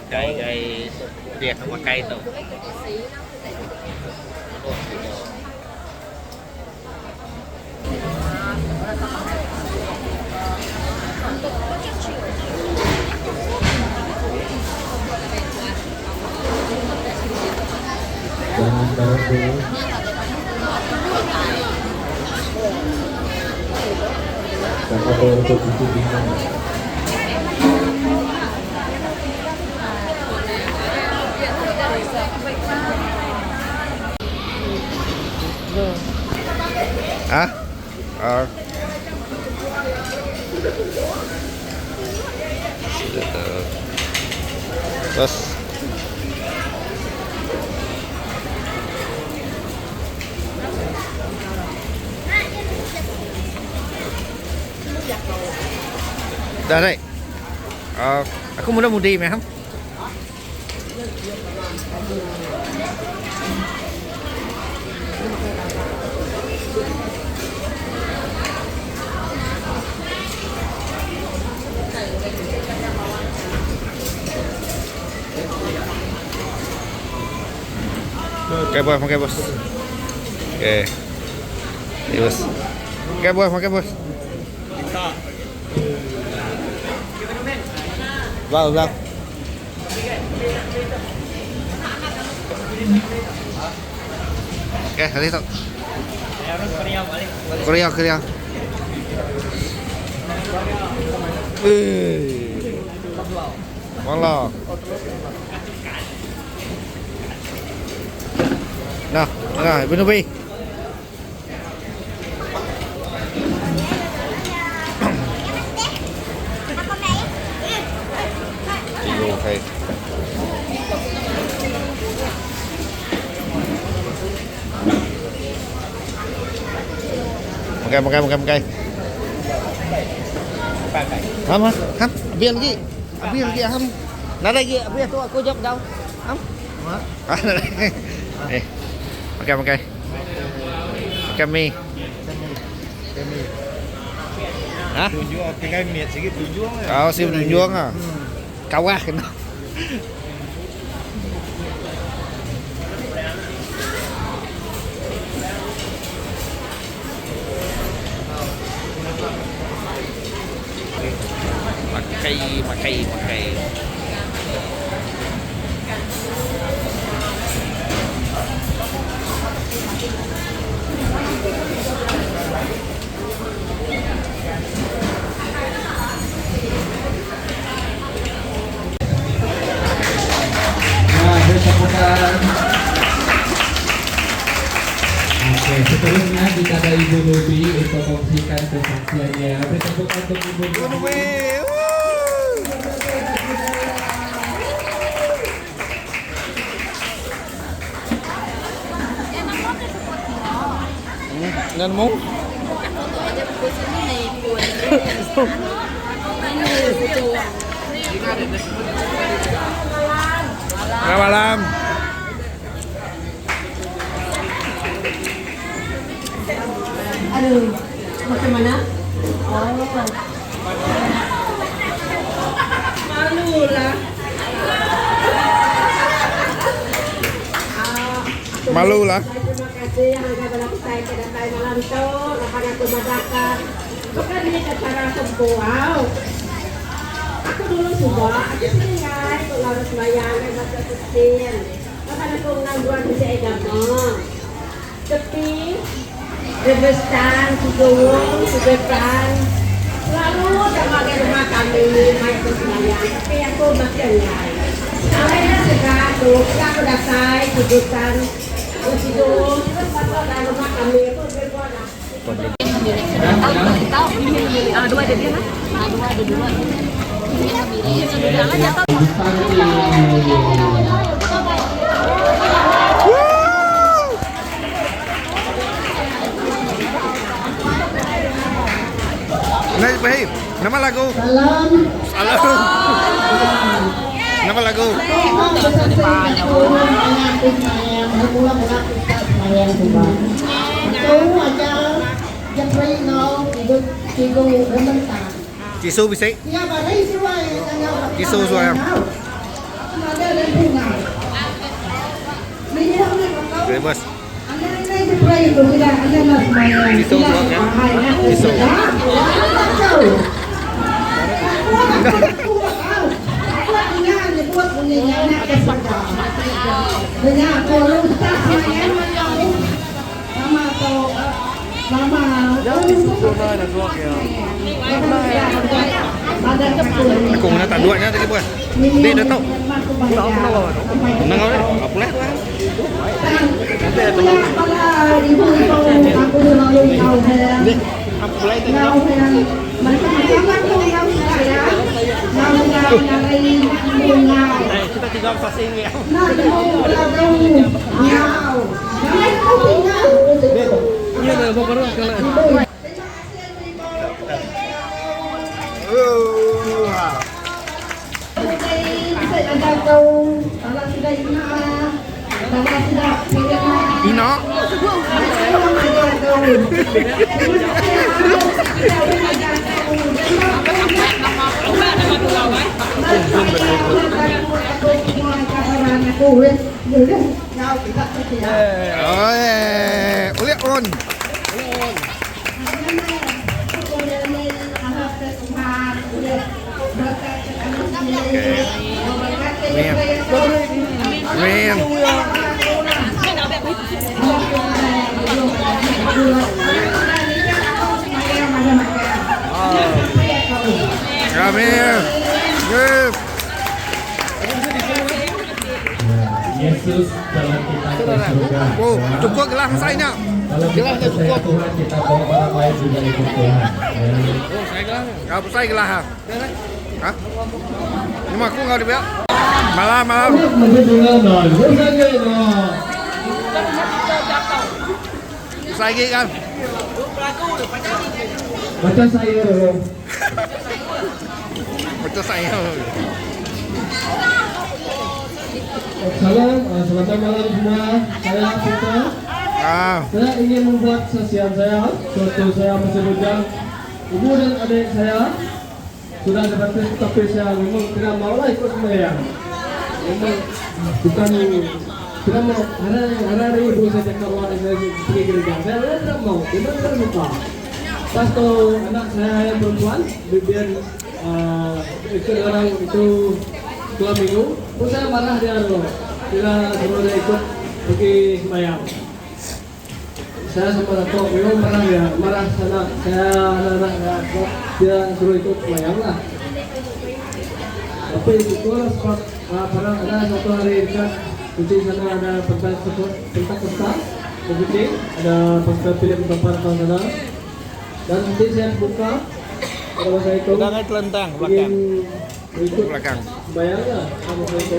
cái việc mà cây tụ Jangan baru Kakak baru begitu bingung. hả terus dah đây aku muda-mudi meh Oke bos, oke bos. Oke. Iya bos. Oke bos, oke bos. Vâng, vâng. Oke, tadi tuh. Korea, Korea. Malah. Nào, rồi, bên Novi. Okay. Makan. Ham, ham. Biar lagi, ham. Nada lagi, biar tu aku jawab dah. Ham. Eh. Makan. Kami. Hah? Tunjuk tinggal miat sikit tunjuk. Kau sih tunjuk ah. Kawah kena. Makai. Oke, seterusnya kita ada Ibu Nubi untuk mengisikan kesaksiannya. Beri tepuk tangan untuk Ibu Nubi. Ngan mau? Malam. Aduh, macam mana? Oh, malu lah. Malu lah. Terima kasih yang ada berlaku saya kedatangan malam itu. Lepas aku mendapatkan, bukan ini cara sembuh. Wow. Aku dulu coba, aku tinggal, aku harus bayar, aku kecil. Lepas aku ngangguan bisa agama. Tapi Rebestan, Sugawong, Sudetan selalu sama ke rumah kami main bersemayam, tapi aku masih enggak. Saya sudah tuh, aku dasar Sudetan, Sugawong, terus pasal dari rumah kami itu berbuat. Dua ada dia kan? Dua ada dua. Ini sudah jatuh. Nah, baik. Nama lagu? Salam. Nama lagu? Chị Su bị xí. Chị Su rồi không? deh bos. Pisau suka kan? Pisau. Aku nak tak duanya tadi bos. Dia dah tahu. Menang kau ni. Apa lah? Kita tinggal pasing ya. Iya, baru kalau. Ino. Ulit on. Men. Ramir. Yes. Yesus jalan kita ke surga. Oh, cukup gelas saya nak. Kalau kita percaya Tuhan, kita bawa orang lain juga ikut Tuhan. Apa saya gelas ha? Hah? Ini mah aku enggak dibiak. Malam. Saya lagi kan. Baca saya. Betul saya. Salam, selamat malam semua. Saya Peter. Saya ingin membuat sesian saya. Suatu saya masih bujang. Ibu dan adik saya sudah gratis, tapi saya memang tidak mau lah ikut sembahyang. Memang bukan tidak mau. Hari ibu saya keluar dari pergi gereja. Saya tidak mau. Memang terlupa. Pas tahu anak saya yang perempuan, biar ikut orang itu 2 minggu, pun saya marah dia loh. Bila suruh dia ikut pergi sembahyang. Saya sama Dato' memang marah sana. Saya anak-anak dia suruh ikut sembahyang lah. Tapi itu sebab pada ada satu hari dekat di sana ada pentas pesta, begitu ada pesta film beberapa tahun sana. Dan nanti saya buka kalau saya itu Pegangan telentang belakang. Ikut Belakang. bayarnya sama saya itu.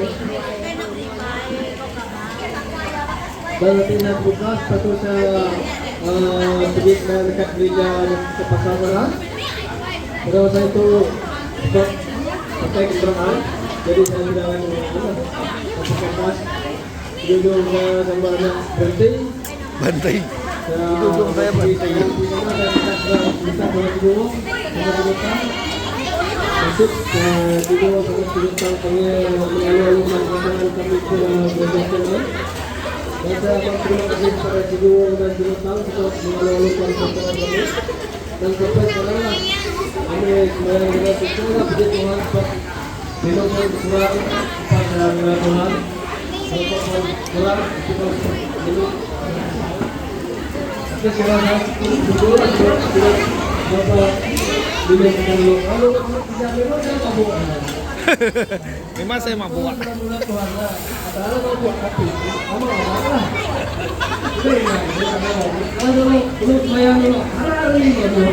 Dan nanti saya buka sepatu saya pergi ke dekat gereja ke pasar sana. Kalau saya itu pakai kendaraan, jadi saya jangan pakai tas. Duduk sama anak berhenti. Bantai. Duduk saya berhenti. Kita berdua, masuk duduk sama sebentar kami mengalu-alu makanan kami ke berjalan. Dan saya akan terima kasih kepada Cigo dan Jurusan untuk mengalu-alu makanan kami. Dan sampai sekarang lah kami sembahyang dengan sesuai puji Tuhan sebab hidup saya berkurang pas saya mengenal Tuhan. Kalau kurang kita hidup. Kita sekarang duduk Bapak bila kalau tidak memang saya mabuk. Memang saya mabuk. Ada mabuk tapi amal-amal. Belum bayang hari mabuk.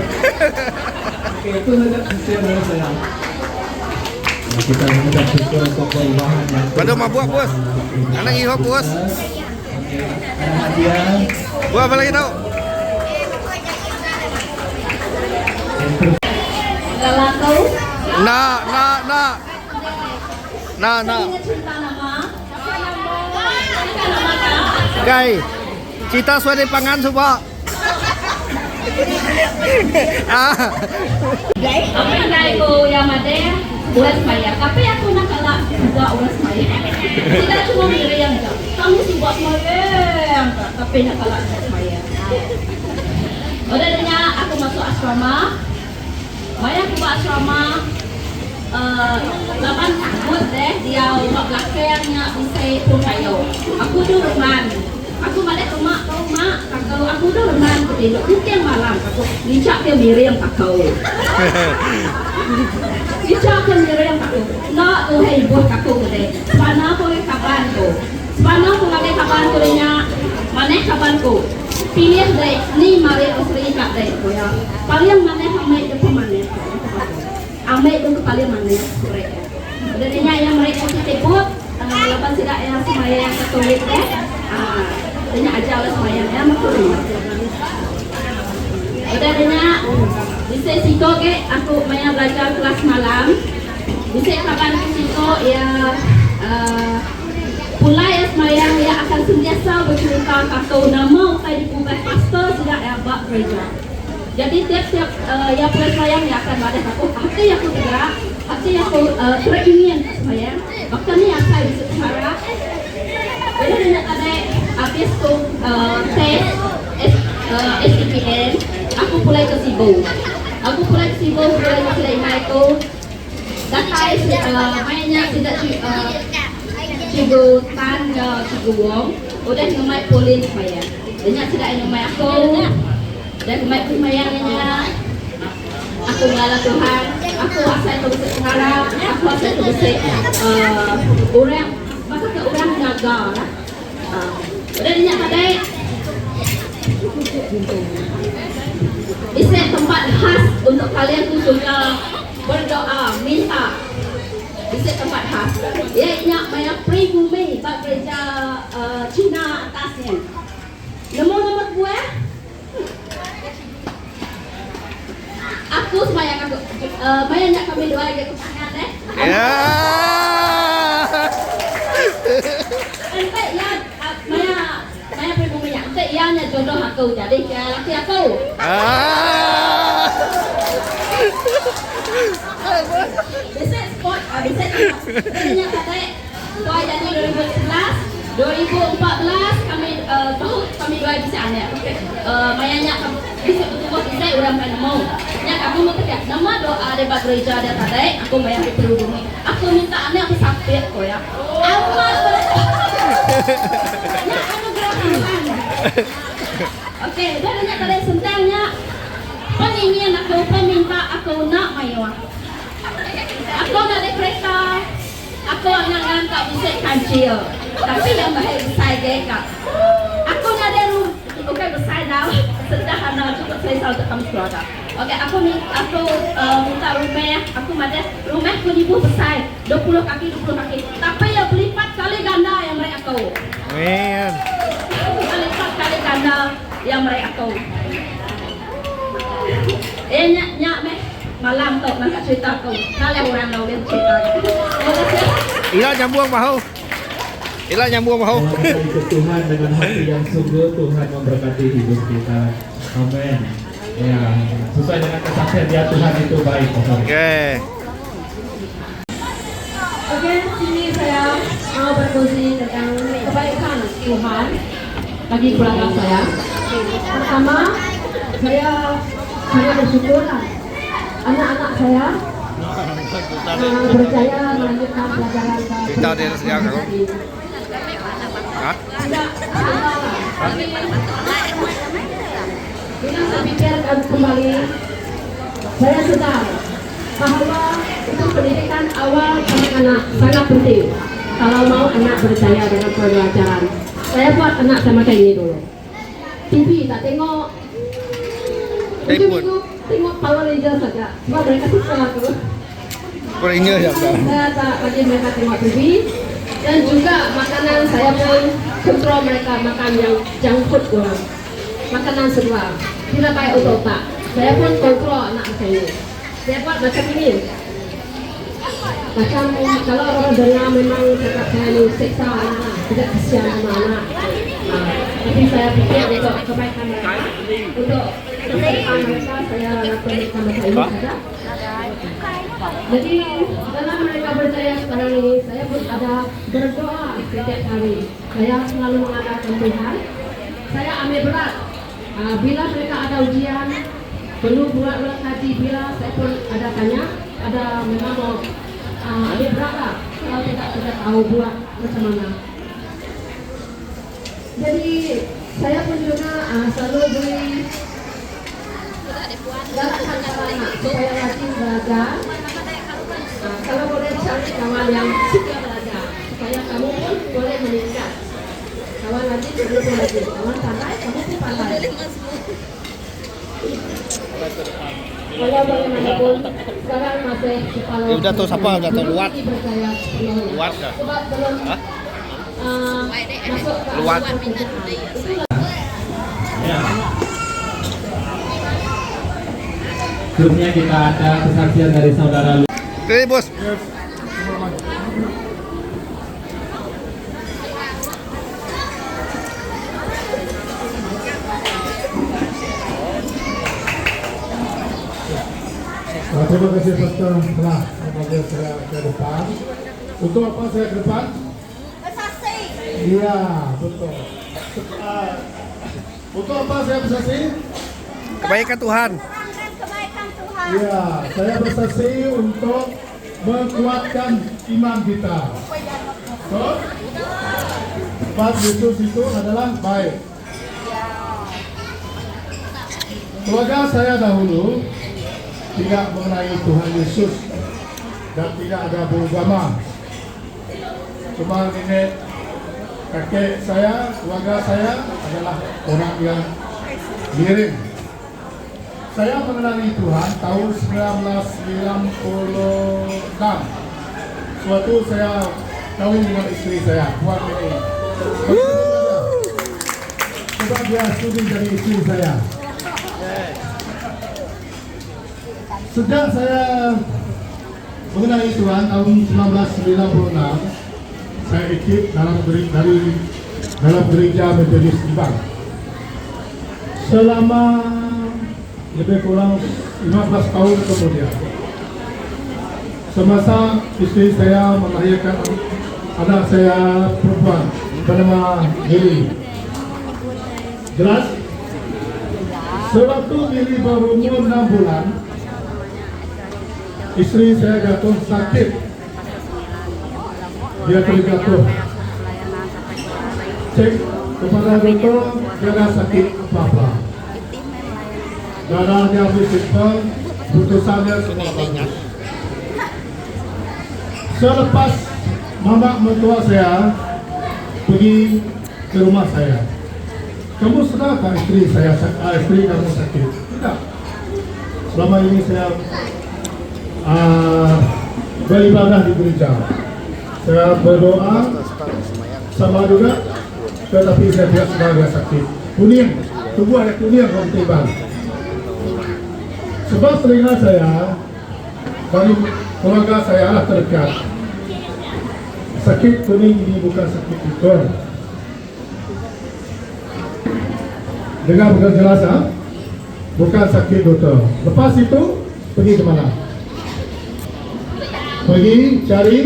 Oke, itu saja sistem saya. Kita mengucap syukur untuk perubahan yang Pada mabuk bos. Anak ihop bos. ada hadiah. Buat apa lagi tahu? Nah. Guys, cita sudah dipangan coba. Apa yang dari ko Yamade uras maya. Tapi aku nakala juga uras maya. Tidak cuma miri yang kamu sih buat maya. sayang tak, tapi nak kalah saya. Udahnya aku masuk asrama. Maya aku buat asrama. 8 tahun deh dia buat belakangnya usai pun kayu. Aku dulu reman. Aku balik ke mak kalau aku dulu reman tidur tiang malam aku lincak dia miring kakau. Lincak dia miring kakau. Nak tu hei buat kakau deh. Mana pun kapan tu. Mana pun lagi kapan tu nya. Mana kapan tu. Pilih deh ni mari usri kat deh ya. Paling mana hamai depan mana. Ambil itu paling mana mereka. Udahnya yang mereka tepuk, lapan tidak yang semaya yang ketulis deh. Tanya aja oleh semayangnya makhluk. Udahnya bisa siko ke aku maya belajar kelas malam. Bisa kapan siko ya pula ya semayang ya akan sentiasa bercerita kakau nama saya diubah pastor sudah ya bak gereja. Jadi tiap-tiap yang boleh semayang ya akan ada aku. Hati yang aku gerak, hati yang aku beringin semayang. Waktu ni yang saya bisa cara. Jadi dengan ada habis tu tes SPPN, aku mulai ke Sibu. Aku mulai ke Sibu, mulai ke Sulaiman itu. Datai mainnya tidak Cibu Tan ke Cibu Wong. Udah nomor polis semayang. Banyak tidak nomor aku. Dan kemayangnya aku mengalah Tuhan, aku asal itu bisa mengharap, aku asal itu bisa orang, maka ke orang gagal. Udah dinyak tadi, bisa tempat khas untuk kalian tu juga berdoa, minta. Bisa tempat khas. Ya, inyak banyak pribumi bagi gereja Cina atasnya. Nomor buah. Aku semayang aku, banyak kami doa lagi ke tangan deh. Ya. Ente ya, Maya pribumi ya. Ente ya nya jodoh aku jadi laki aku. Bisa sport, bisa. Banyak kata, doa jadi 2014 kami tahu kami doa bisa aneh. Mayanya bisa betul bisa orang pada mau. Ya kamu mau kerja. Nama doa debat gereja ada tadi. Aku bayar diperhubungi. Aku minta aneh aku sakit kok ya. Amat. Ya aku gerakan. Oke, udah banyak tadi sentangnya. Pengingin aku peminta aku nak maywa. Aku nak ada kereta. Aku nak ngangkat bisa kancil. Tapi yang bahaya besar gak. Aku nak ada rumah. Bukan besar dah. Sederhana cukup selesa untuk kamu keluarga. Oke, aku minta rumah. Aku ada rumah 1000 besar, 20 kaki. Tapi yang berlipat kali ganda yang mereka tahu. Amin. Berlipat kali ganda yang mereka tahu. Nyak meh malam tu nak cerita aku. Kalau orang lain cerita. Ila nyambung bahu. Ila nyambung bahu. Ikut Tuhan dengan hati yang sungguh, Tuhan memberkati hidup kita. Amin. Ya, sesuai dengan kesaksian dia Tuhan itu baik. Oke. Oke, sini saya mau berkongsi tentang kebaikan Tuhan bagi keluarga saya. Pertama, saya bersyukur anak-anak saya berjaya melanjutkan pelajaran Kita ada yang aku. Hah? Bila saya pikirkan kembali, saya sedar bahwa untuk pendidikan awal anak-anak sangat penting. Kalau mau anak berjaya dengan pelajaran, saya buat anak sama kayak ini dulu. TV tak tengok, minggu tengok Power Rangers saja. Sebab mereka suka tu. Peringat ya, Bang. Saya tak bagi mereka tengok TV. Dan juga makanan saya pun kontrol mereka makan yang junk food kurang. Makanan sedua, tidak baik untuk otak. Saya pun kontrol anak saya. Saya buat macam ini. Macam kalau orang dengar memang cakap saya ini seksa anak, tidak kasihan sama anak. Tapi saya pikir untuk kebaikan mereka, untuk kebaikan mereka saya lakukan sama saya saja. Jadi dalam mereka berjaya sekarang ini, saya pun ada berdoa setiap hari. Saya selalu mengandalkan Tuhan. saya ambil berat. Bila mereka ada ujian, perlu buat berat haji. Bila saya pun ada tanya, ada memang mau ambil berat lah. Kalau tidak tahu buat macam mana. Jadi saya pun juga selalu beri galakan anak supaya rajin belajar. Kalau boleh cari kawan yang suka belajar, supaya kamu pun boleh meningkat. Kawan rajin, kamu pun rajin. Kawan pandai, kamu pun pandai. Kalau bagaimanapun, sekarang masih kepala. Udah tuh siapa? Udah tuh luat. Luat dah. Sebab belum masuk ke Luat. Sebelumnya kita ada kesaksian dari saudara Lu. Oke, bos. Terima kasih Pastor telah memanggil saya ke depan. Untuk apa saya ke depan? Bersaksi. Iya, betul. Untuk apa saya bersaksi? Kebaikan Tuhan. Dan kebaikan Tuhan. Iya, saya bersaksi untuk menguatkan iman kita. So, sebab Yesus itu adalah baik. Keluarga saya dahulu tidak mengenai Tuhan Yesus dan tidak ada beragama. Cuma nenek, kakek saya, keluarga saya adalah orang yang miring. Saya mengenali Tuhan tahun 1996. Suatu saya kawin dengan istri saya, Puan Mei. Sebab dia studi dari istri saya. Sejak saya mengenali Tuhan tahun 1996, saya ikut dalam gereja Metodis Ibang. Selama lebih kurang 15 tahun kemudian, semasa istri saya melahirkan anak saya perempuan bernama Mili. Jelas? Sewaktu Mili baru umur 6 bulan, istri saya jatuh sakit. Dia terjatuh. Cek kepada dokter, dia ada sakit apa-apa. Darahnya bersimpel, putusannya semua bagus. Selepas mama mertua saya pergi ke rumah saya, kamu sedangkah istri kamu sakit? Tidak. Selama ini saya beribadah di gereja. Saya berdoa sama juga, tetapi saya tidak sedang sakit. Kuning, tubuh ada kuning kalau tiba. Sebab telinga saya dari keluarga saya terdekat. Sakit kuning ini bukan sakit ikor. Dengar bukan jelas, bukan sakit dokter. Lepas itu pergi ke mana? Pergi cari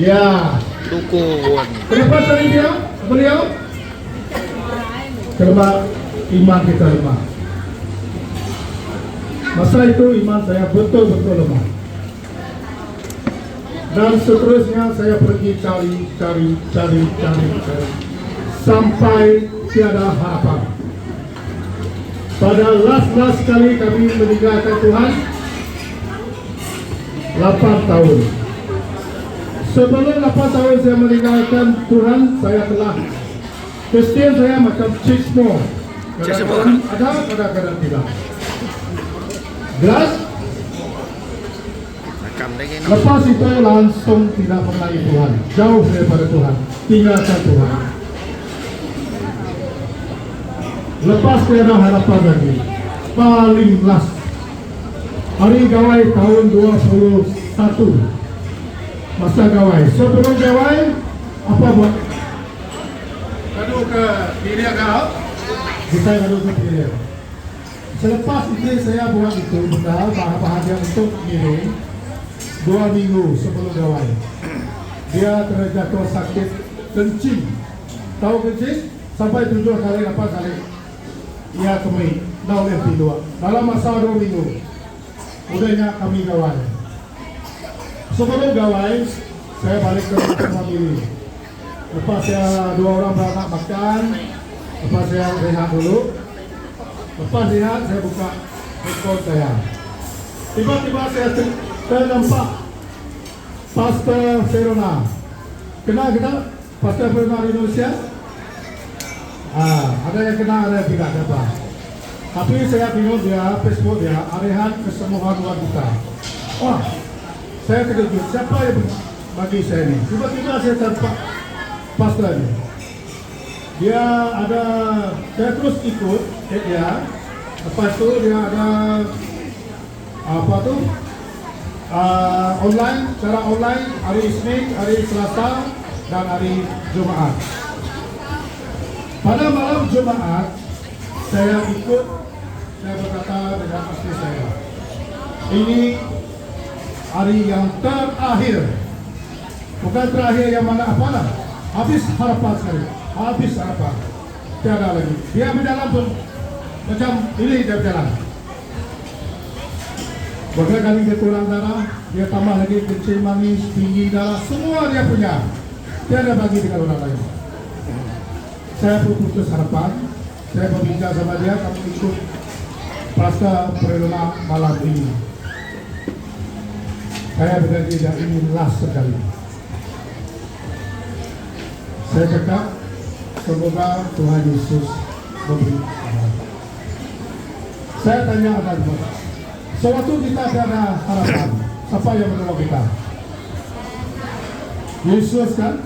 ya. Dukun. Kenapa cari dia? Beliau? Karena iman kita lemah. Masa itu iman saya betul-betul lemah. Dan seterusnya saya pergi cari sampai tiada harapan. Pada last kali kami meninggalkan Tuhan 8 tahun. Sebelum 8 tahun saya meninggalkan Tuhan, saya telah Kristen saya macam cismo. Kadang-kadang ada, kadang-kadang tidak. Jelas? Lepas itu langsung tidak mengenali Tuhan, jauh daripada Tuhan, tinggalkan Tuhan. Lepas tiada harapan lagi, paling last hari gawai tahun 21, masa gawai. Sebelum gawai, apa buat? Kadu ke diri agak? Kita kadu ke diri. Selepas istri saya buat itu, benar bahagia untuk minum 2 minggu sebelum gawai. Dia terjatuh sakit kencing. Tahu kencing? sampai 7 kali 8 kali ia temui daun FP2 dalam masa 2 minggu. Udahnya kami gawai. Sebelum gawai, saya balik ke rumah famili. Lepas saya 2 orang beranak makan, lepas saya rehat dulu. Lepas rehat, saya buka handphone saya. Tiba-tiba saya nampak Pastor Verona. Kenal kita Pastor Verona di Indonesia? Ada yang kenal, ada yang tidak, siapa? Tapi saya tengok dia, Facebook dia, arahan kesembuhan luar biasa. Wah, saya terkejut. Siapa yang bagi saya ini? Tiba-tiba saya nampak pastor ini. Dia ada, saya terus ikut dia. Lepas itu dia ada apa tuh? Online, secara online hari Isnin, hari Selasa, dan hari Jumaat. Pada malam Jumaat, saya ikut, saya berkata dengan istri saya, ini hari yang terakhir, bukan terakhir yang mana apalah, habis harapan sekali, habis harapan, tiada lagi. Dia berjalan pun macam ini dia berjalan. Berkali-kali dia kurang darah, dia tambah lagi kencing manis, tinggi darah, semua dia punya, tiada bagi dengan orang lain. Saya pun putus harapan. Saya berbincang sama dia, kamu ikut Pastor Verona malam ini. Saya berjanji dan ini last sekali. Saya cakap, semoga Tuhan Yesus memberi harapan. Saya tanya ada dua. Sewaktu kita ada harapan, siapa yang menolong kita? Yesus kan?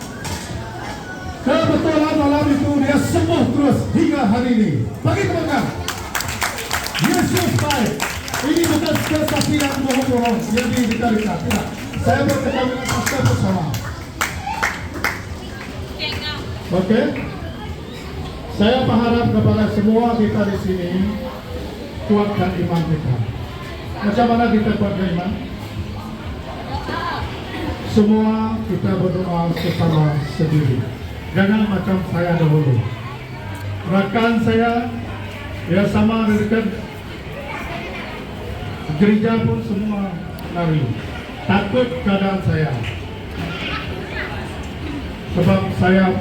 Kebetulan malam itu dia sembuh terus hingga hari ini. Bagi teman-teman, Yesus baik. Ini bukan kesaksian bohong-bohong yang diberikan. Tidak. Saya berkata dengan pastor bersama. Oke? Saya berharap kepada semua kita di sini kuatkan iman kita. Macam mana kita kuatkan iman? Semua kita berdoa bersama sendiri. Jangan macam saya dahulu. Rakan saya, ya sama dekat gereja pun semua lari. Takut keadaan saya. Sebab saya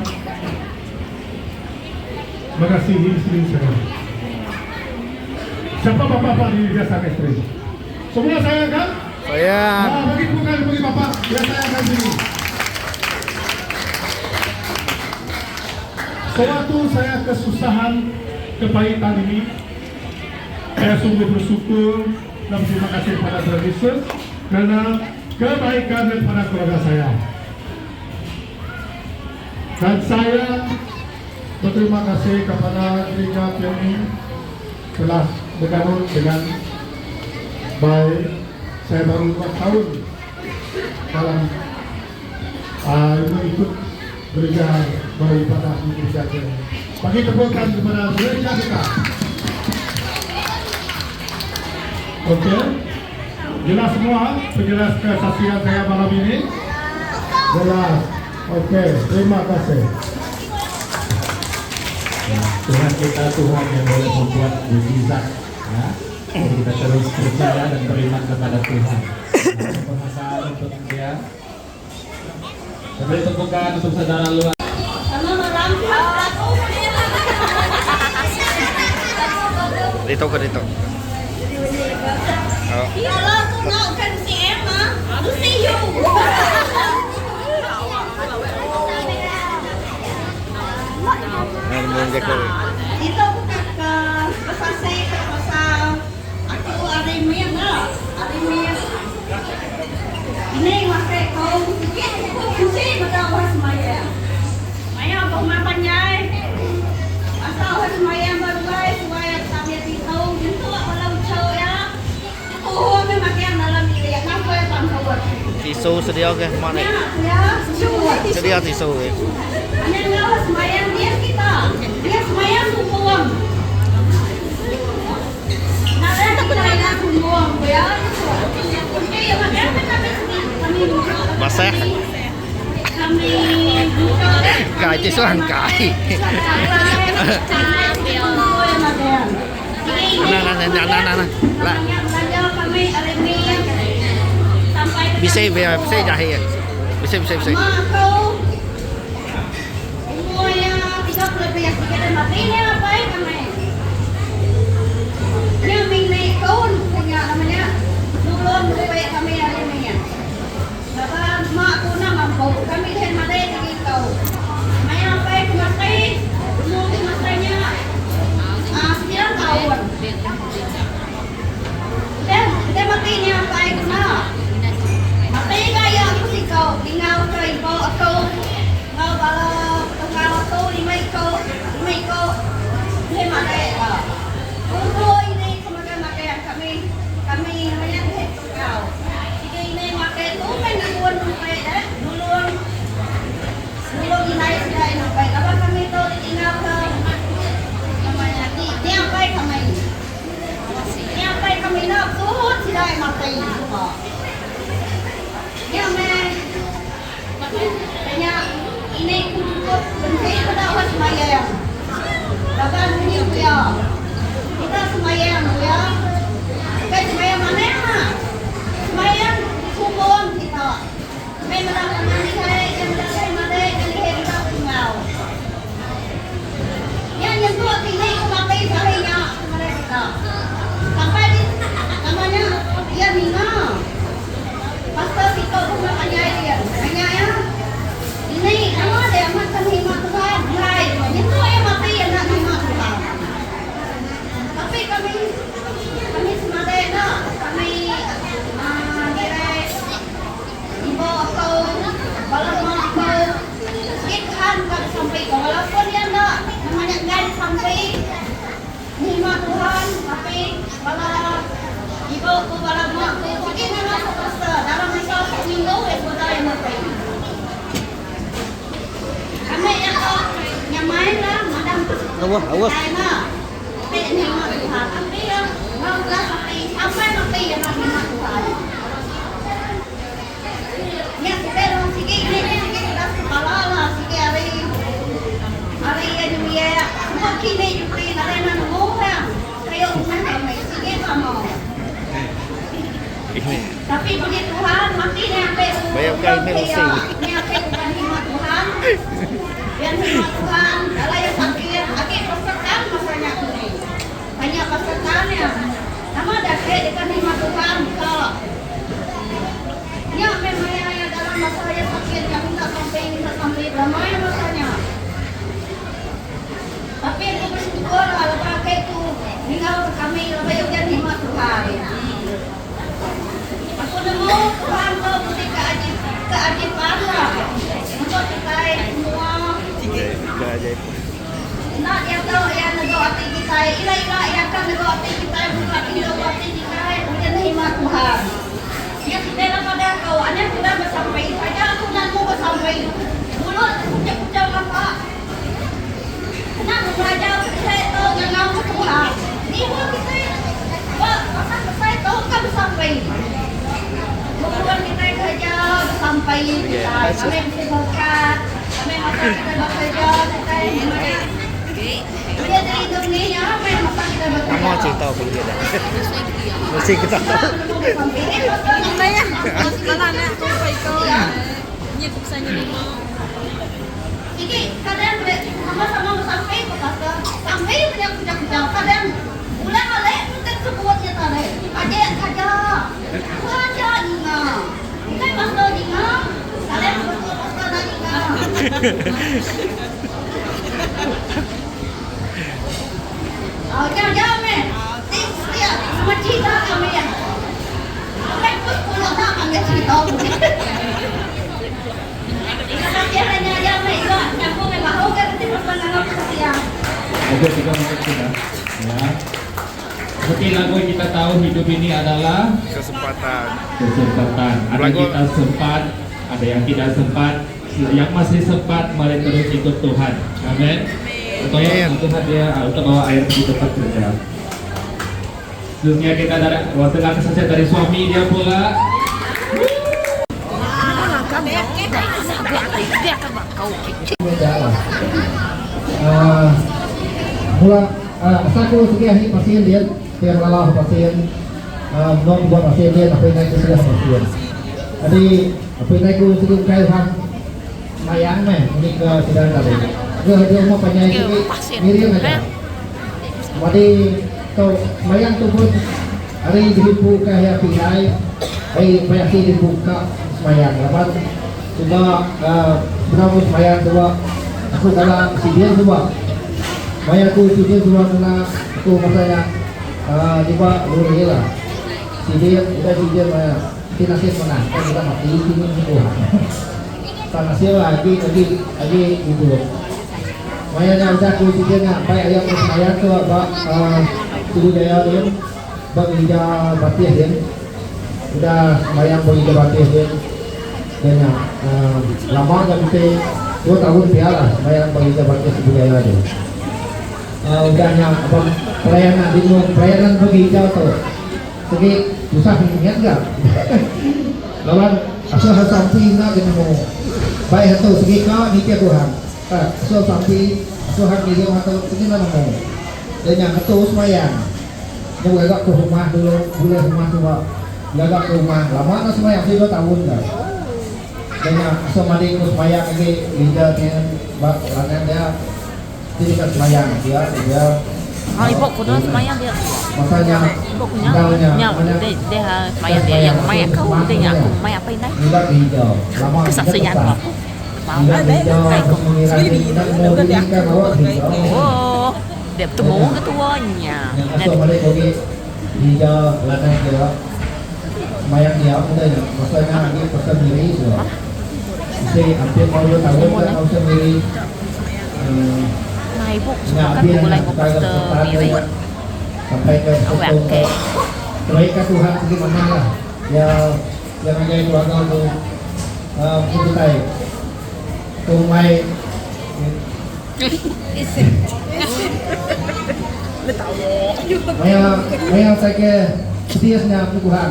mengasihi istri saya. Siapa bapak-bapak di dia sang istri? Semua saya kan? Saya. Bagi bukan bagi bapak, dia saya akan sini. Sewaktu saya kesusahan, kepahitan ini, saya sungguh bersyukur dan terima kasih kepada Tuhan Yesus karena kebaikan daripada keluarga saya. Dan saya berterima kasih kepada gereja PMI telah bergabung dengan baik. Saya baru 2 tahun dalam ikut gereja beribadah di gereja PMI. Bagi tepukan kepada gereja kita. Oke, jelas semua penjelas kesaksian saya malam ini. Jelas. Oke, terima kasih. Tuhan kita Tuhan yang boleh membuat mukjizat, ya. Jadi kita terus percaya dan beriman kepada Tuhan. Permasalahan untuk dia. Beri tepukan untuk saudara luar. Dito ke dito. Oh. Hello, tôi nấu canh chị em mà. Tôi see you. Dito ko kapasay sa ako arimian na. Arimian. Ini wakai kau kusi matawas maya. Maya pemapanyai. Asawas maya baruai supaya kami dito dito walau chow ya. Oh, memang yang dalam diri aku yang pangkawat. Tisu sedia ke mana? Ya, Sedia tisu. Ano nga semayang dia kita. Dia semayang kumpuang. Nalala kita na kumpuang ya. Kaya maganda kami Basah. kami Kai chứ số hành cải. Nah. Lah. Bisa jahe ya. Bisa. Umurnya 30 yang kita mati ini ngapain kami? Nyaming naik kaun punya namanya dulun supaya kami hari ini ya. Dapat mak kuna mampu kami ten mati lagi kau. Maya apa yang mati? Umur matanya 9 tahun. Kita mati ni apa yang kuna? Mati kaya aku si kau tinggal kau ibu aku ngau bala tengah aku lima iko ni mati lah. Untuk ini kemudian makan kami namanya kau. Jika ini makan tu dulun sampai dulun ini sampai apa kami tu tinggal ke namanya ni apa kami nak suhut tidak mati semua. Yang hanya ini kumpul benci terdapat semayang. Dapat bunyi ya. Kita semayang ya. Kayak semayang mana ya? Semayang sumbon kita. Memang mandi saya yang mandi kita tinggal. Yang dua kini memakai seharinya mereka. Sampai di namanya dia Mina. Pasal kita rumah hanya dia. Hanya ya. Ini nama dia makan hima Tuhan. Hai, itu yang mati yang nak hima Tuhan. Tapi kami semadena, kami direct ibu kau, balas kau, ikan kau sampai kau walaupun dia nak namanya enggak sampai hima Tuhan, tapi balas ibu kau balas mak kau, mungkin nama terasa dalam masa seminggu sudah yang mati. Kami yang main lah, madam. Awas. Tapi hima Tuhan, tapi yang sampai mati yang hima Tuhan. Ya kita orang sikit sudah kepala lah sikit hari yang dia mungkin ni juga ada yang orang kayak orang kami sikit sama. Tapi puji Tuhan mati ni sampai bayangkan ini masih. Ni sampai bukan hima Tuhan. Yang hima Tuhan kalau yang sakit akhir pesertaan masanya ini. Banyak pesertaannya. Nama dah dekat hima Tuhan kalau ya memang yang dalam masa yang sakit yang minta sampai ramai masanya. Tapi aku bersyukur kalau pakai itu tinggal kami lebih ujian hima Tuhan. Aku nemu Tuhan kau beri keajaiban lah untuk kita semua. Nak yang tahu yang negara hati kita, ilah yang akan negara hati kita buka pintu hati kita ujian hima Tuhan. Ya kita pada kau, anda sudah bersampai saja, aku nak mau bersampai. Mulut kucak apa? Nak belajar saya tahu dengan Tuhan. Ibu kita, masa saya tahu kan bersampai. Bukan kita kerja bersampai kita. Kami mesti berkat. Kami masa kita bekerja, kita dia dari dunia, kami masa kita bekerja. Kamu cerita apa dia dah? Mesti kita tahu. Namanya masalahnya sampai kau nyebut saja lima. Jadi kadang sama-sama sampai ke pasar, sampai banyak kerja-kerja. Kadang ulang alik mungkin sebuahnya tadi. Aja saja ingat. Kita pasal ingat. Kalian betul pasal ingat. Oh jangan meh. Dia sama cerita kami ya. Mereka pulang tak ambil cerita. Oke, kita mungkin sudah. Ya. Seperti lagu yang kita tahu hidup ini adalah Kesempatan. Ada yang kita sempat, ada yang tidak sempat. Yang masih sempat, mari terus ikut Tuhan. Amin. Tuhan dia untuk bawa air di tempat kerja. Selanjutnya kita ada waktulah kesaksian dari suami dia pula. Dia kan kau. Beda lah. Mula aku sekian hari pasien dia lalah pasien non buat pasien dia apa yang sudah pasien. Jadi apa yang aku sudah kaya hang mayang ini ke sidang tadi. Dia mau panjang ini aja. Jadi tu mayang tu pun hari dibuka ya pinai, banyak dibuka mayang. Lepas sudah berapa mayang dua. Aku dalam sidang dua. Maya aku sidang dua kena aku masanya tiba luri lah. Sidang kita sidang maya kita sih menang. Kita mati sini semua. Tanah siapa lagi itu. Maya nya udah aku sidangnya. Baik ayam maya tu apa sudah jaya dia. Bagi dia bati dia. Udah mayang bagi dia bati dia. Dan lama kan kita 2 tahun piala bayang bagi jabatnya sebudaya itu. Udahnya apa pelayanan bagi hijau tu, segi susah ingat enggak? Lawan asal sampai nak kena mau baik tu segi kau ni dia Tuhan. Asal sampai asal hak dia atau ini mana mau? Dan yang itu semayang. Yang agak ke rumah dulu, boleh rumah tua, agak ke rumah. Lama nak semayang 2 tahun dah. Dengan semadi semayang lagi lidah dia bak lanan dia tidak semayang dia ibu kudu semayang dia. Makanya Ibu punya dia semayang dia yang mayang kau dia yang aku mayang apa ini? lidah hijau lama Kesaksian apa? Mau kayak oh dia bertemu ketuanya. semadi bagi hijau lanan dia semayang dia udah ya maksudnya lagi pesan diri semua. Jadi hampir mau 2 tahun kan mau sendiri. Nah ibu kan mulai memposter diri. Sampai ke Oke. kebaikan Tuhan bagaimana lah. Ya yang ada keluarga tu mencintai. Tumai. Maya saya ke setiasnya Tuhan.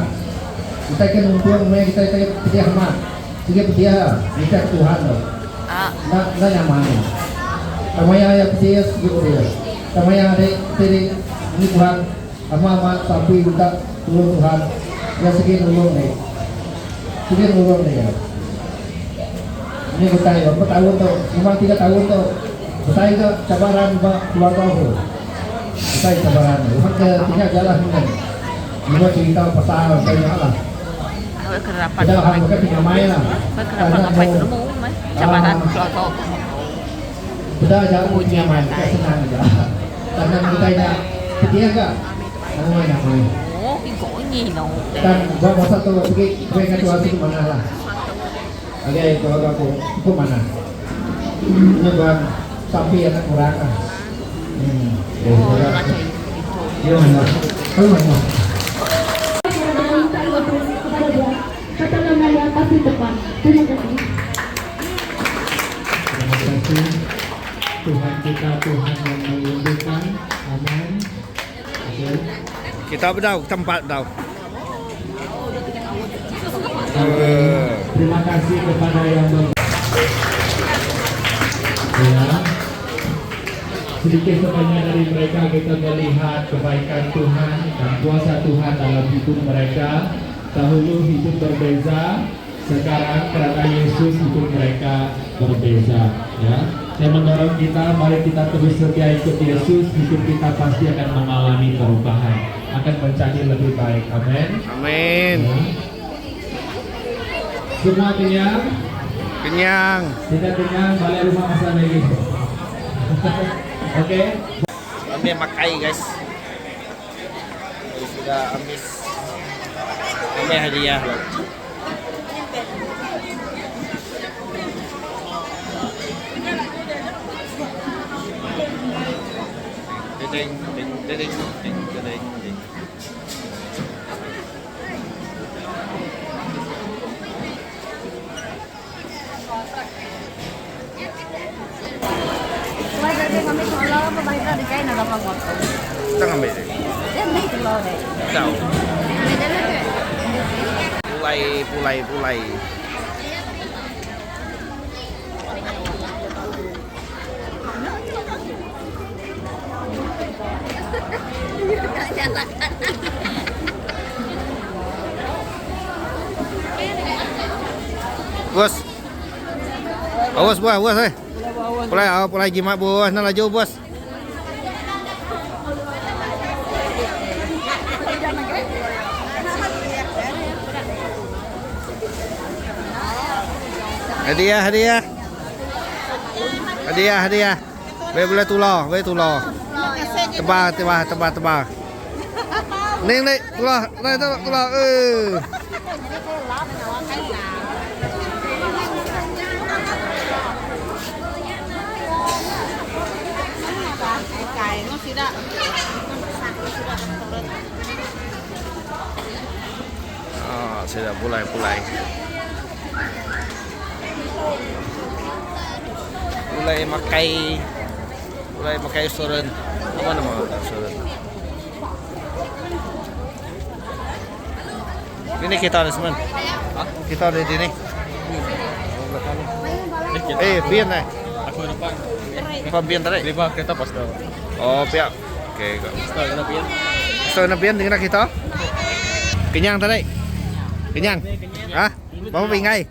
Kita ke numpang maya kita setia sama. Sige dia minta Tuhan loh. Na nyaman. Kamaya ya dia gitu dia. Kamaya ada tadi ini Tuhan ama sampai minta tolong Tuhan. Ya sige nolong nih. Sige nolong nih ya. Ini kita ya berapa tahun tuh? 3 tahun tuh. Kita ke cabaran keluarga aku. Kita cabaran. Bukan tinggal jalan ini. Ini cerita pasal banyak lah. Kenapa? Kita harus kita main lah. Kenapa ngapain dulu mas? Cabaran keluarga. Sudah jauh punya main, kita senang aja. Karena kita ini setia enggak? Kamu main apa? Oh, ini dong. Dan bawa satu pergi mereka tuh hati mana lah? Oke, kalau aku itu mana? Ini bang sapi anak kurang kan? Oh, macam itu. Dia mana? Kalau mana? Pertolongan yang pasti depan. Terima kasih. Terima kasih Tuhan kita, Tuhan yang melindungi. Amin. Oke. Kita berdaw tempat daw. Terima kasih kepada yang ya. Sedikit sebanyak dari mereka kita melihat kebaikan Tuhan dan kuasa Tuhan dalam hidup mereka. Dahulu hidup berbeza, sekarang karena Yesus hidup mereka berbeza. Ya, saya mendorong kita, mari kita terus setia ikut Yesus. Hidup kita pasti akan mengalami perubahan, akan menjadi lebih baik. Amin. Amin. Ya. Semua kenyang? Kenyang. Tidak kenyang, balik rumah masak lagi. Oke. Ambil makai guys. Sudah habis. Ambil hadiah. Ding ding ding ding ding ding. Kita ngambil deh. Tahu. Pulai. Bos, eh. Pulai jimat bos, nak laju bos. Hadiah. Boleh tular. Tebal. Neng, tular. Oh, sudah pulai. Mulai makai restoran. Apa nama restoran? Ini kita ada semen. Kita ada di sini. Biar nih. Aku depan. Apa biar tadi? Lima kereta pas dah. Oh, pihak. Oke, kok. Restoran biar dengan kita. Kenyang tadi? Kenyang? Hah? Bawa pingai?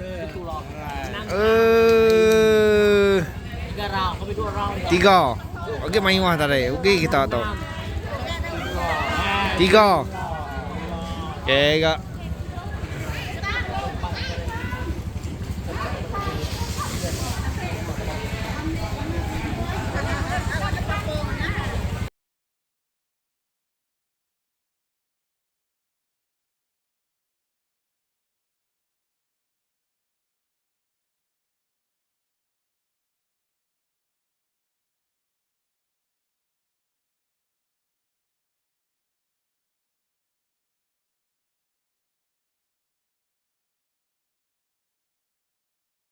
3. Okey, main wah tadi. Okey, kita tahu. 3. Okey, kak.